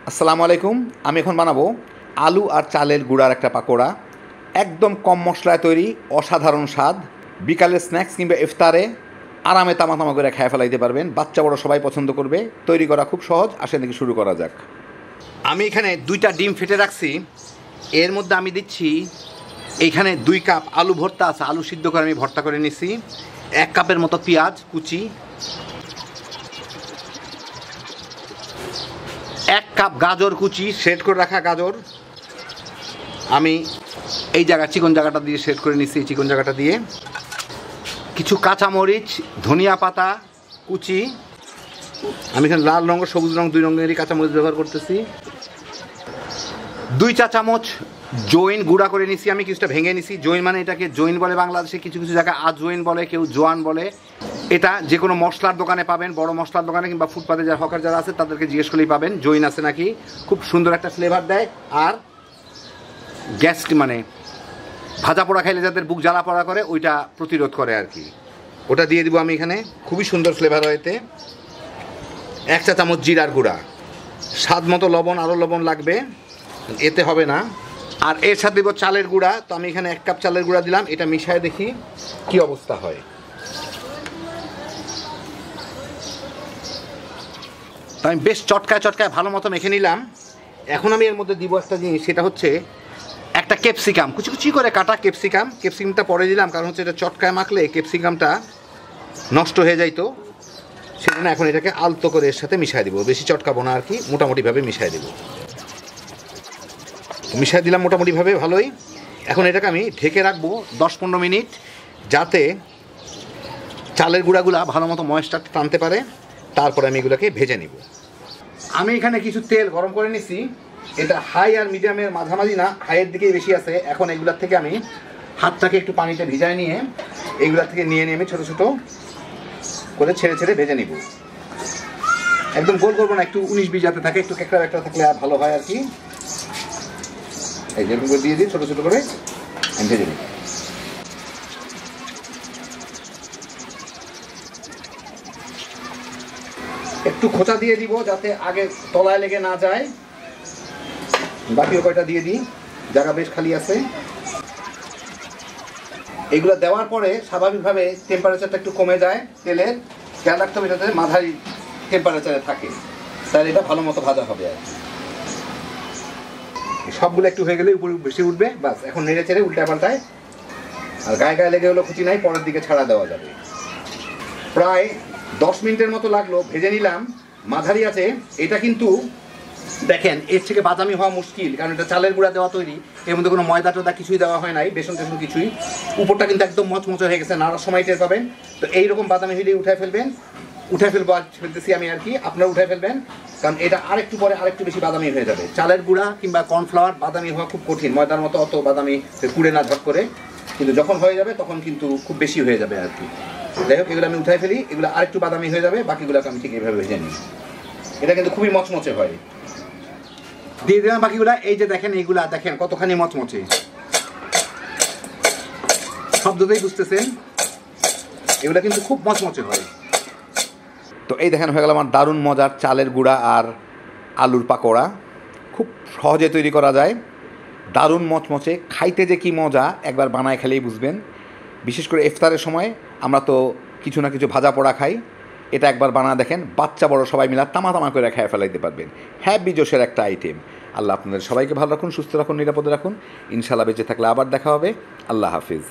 আসসালামু আলাইকুম। আমি এখন বানাবো আলু আর চালের গুঁড়ার একটা পাকোড়া। একদম কম মশলায় তৈরি, অসাধারণ স্বাদ। বিকালের স্ন্যাক্স কিংবা ইফতারে আরামে তামা তামা করে খেয়ে ফেলাইতে পারবেন। বাচ্চা বড় সবাই পছন্দ করবে। তৈরি করা খুব সহজ। আসেন দেখি শুরু করা যাক। আমি এখানে 2টা ডিম ফেটে রাখছি। এর মধ্যে আমি দিচ্ছি এইখানে 2 কাপ আলু ভর্তা আছে, আলু সিদ্ধ করে আমি ভর্তা করে নিছি। 1 কাপের মতো পেঁয়াজ কুচি, 1 কাপ গাজর কুচি, শ্রেড করে রাখা গাজর আমি এই চিকন জায়গাটা দিয়ে শ্রেড করে নিচ্ছি। এই চিকন জায়গাটা দিয়ে কিছু কাঁচামরিচ, ধনিয়া পাতা কুচি, আমি এখানে লাল রঙ সবুজ রঙ 2 রঙেরই কাঁচামরিচ ব্যবহার করতেছি। 2 চা চামচ জৈন গুঁড়া করে নিছি। আমি কিছুটা ভেঙে নিছি। জৈন মানে এটাকে জৈন বলে বাংলাদেশে, কিছু কিছু জায়গায় আজওইন বলে, কেউ জোয়ান বলে। এটা যে কোনো মশলার দোকানে পাবেন, বড় মশলার দোকানে কিংবা ফুটপাতে যারা হকার যারা আছে তাদেরকে জিজ্ঞেস করলেই পাবেন জৈন আছে নাকি। খুব সুন্দর একটা ফ্লেভার দেয় আর গ্যাস মানে ভাজা পোড়া খাইলে যাদের বুক জ্বালা পোড়া করে ওইটা প্রতিরোধ করে আর কি। ওটা দিয়ে দিব আমি এখানে। খুবই সুন্দর ফ্লেভার হয় এতে। 1 চা চামচ জিরার গুঁড়া, স্বাদ মতো লবণ, আরও লবণ লাগবে, এতে হবে না। আর এর সাথে দেবো চালের গুঁড়া। তো আমি এখানে 1 কাপ চালের গুঁড়া দিলাম। এটা মিশায় দেখি কি অবস্থা হয়। তো আমি বেশ চটকায় ভালো মতো মেখে নিলাম। এখন আমি এর মধ্যে দিব একটা জিনিস, সেটা হচ্ছে একটা ক্যাপসিকাম, কুচি কুচি করে কাটা ক্যাপসিকাম। ক্যাপসিকামটা পরে দিলাম কারণ হচ্ছে এটা চটকায় মাখলে ক্যাপসিকামটা নষ্ট হয়ে যাইতো, সেজন্য এখন এটাকে আলতো করে এর সাথে মিশাই দিব। বেশি চটকাবো না আর কি, মোটামুটিভাবে মিশাই দেবো। মিশাই দিলাম মোটামুটিভাবে ভালোই। এখন এটাকে আমি ঢেকে রাখবো 10-15 মিনিট, যাতে চালের গুঁড়াগুলা ভালো মতো ময়েশ্চার টানতে পারে। তারপরে আমি এগুলোকে ভেজে নিব। আমি এখানে কিছু তেল গরম করে নিছি। এটা হাই আর মিডিয়ামের মাঝামাঝি না, হাইয়ের দিকেই বেশি আছে। এখন এগুলোর থেকে আমি হাতটাকে একটু পানিতে ভিজায় নিয়ে এগুলোর থেকে নিয়ে আমি ছোটো ছোটো করে ছেড়ে ভেজে নিব। একদম গোল করবো না, একটু 19-20 যাতে থাকে, একটু কেকড়া থাকলে আর ভালো হয় আর কি। এই যেরকম করে দিয়ে দিই ছোটো ছোটো করে আমি ভেজে নিই। একটু খোঁচা দিয়ে দিব যাতে আগে তলায় লেগে না যায়। বাকি কয়টা দিয়ে দিই, জায়গা বেশ খালি আছে। এগুলো দেওয়ার পরে স্বাভাবিকভাবে টেম্পারেচারটা একটু কমে যায় তেলের। খেয়াল রাখতে হবে যাতে মাঝারি টেম্পারেচারে থাকে, তাহলে এটা ভালো মতো ভাজা হবে আর কি। সবগুলো একটু হয়ে গেলে উপরে বেশি উঠবে, বাস। এখন নেড়ে চেড়ে উল্টা পাল্টায়, আর গায়ে লেগে হলো ক্ষতি নাই, পরের দিকে ছাড়া দেওয়া যাবে। প্রায় 10 মিনিটের মতো লাগলো, ভেজে নিলাম মাঝারি আছে। এটা কিন্তু দেখেন এর থেকে বাদামি হওয়া মুশকিল, কারণ এটা চালের গুঁড়া দেওয়া তৈরি, এর মধ্যে কোনো ময়দা টয়দা কিছুই দেওয়া হয় নাই, বেসন টেসন কিছুই। উপরটা কিন্তু একদম মচমচে হয়ে গেছে, নাড়ার সময় টের পাবেন। তো এইরকম বাদামি হলেই উঠায় ফেলতেছি আমি আর কি। আপনারা উঠায় ফেলবেন, কারণ এটা আরেকটু পরে আরেকটু বেশি বাদামি হয়ে যাবে। চালের গুঁড়া কিংবা কর্নফ্লাওয়ার বাদামি হওয়া খুব কঠিন, ময়দার মতো অত বাদামি কুড়ে না ঝট করে, কিন্তু যখন হয়ে যাবে তখন কিন্তু খুব বেশি হয়ে যাবে আর কি। যাই হোক, এগুলো আমি উঠাই ফেলি, এগুলো আরেকটু বাদামি হয়ে যাবে, বাকিগুলোকে আমি ঠিক এইভাবে ভেজে নিই। এটা কিন্তু খুবই মচমচে হয়। দিয়ে দিলাম বাকিগুলা। এই যে দেখেন, এইগুলা দেখেন কতখানি মচমচে, শব্দতেই বুঝতেছেন এগুলা কিন্তু খুব মচমচে হয়। তো এই দেখেন হয়ে গেল আমার দারুণ মজার চালের গুঁড়া আর আলুর পাকোড়া। খুব সহজে তৈরি করা যায়, দারুণ মচমচে, খাইতে যে কি মজা একবার বানায় খেলেই বুঝবেন। বিশেষ করে ইফতারের সময় আমরা তো কিছু না কিছু ভাজা পোড়া খাই। এটা একবার বানা দেখেন, বাচ্চা বড় সবাই মিলে তামা তামা করে খেয়ে ফেলাইতে পারবেন। হ্যাপি জোশের একটা আইটেম। আল্লাহ আপনাদের সবাইকে ভালো রাখুন, সুস্থ রাখুন, নিরাপদে রাখুন। ইনশাল্লাহ বেঁচে থাকলে আবার দেখা হবে। আল্লাহ হাফিজ।